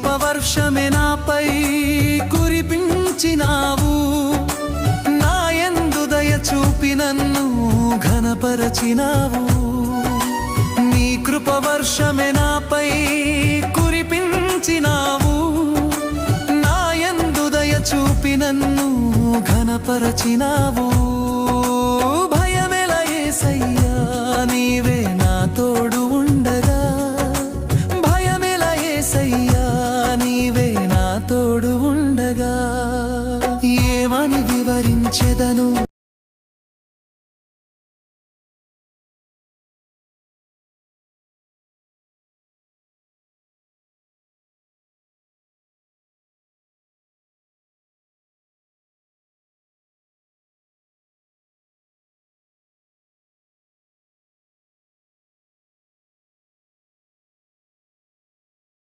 కృపవర్షమే నాపై కురిపించినావు, నా యందు దయ చూపి నన్ను ఘనపరచినావు. నీ కృపవర్షమే నాపై కురిపించినావు, నా యందు దయ చూపి నన్ను ఘనపరచినావు. భయమెల యేసయ్యా నీవే నా తోడు ఉండగా, భయమెల యేసయ్యా నీవే నా తోడు ఉండగా. ఏమని వివరించెదను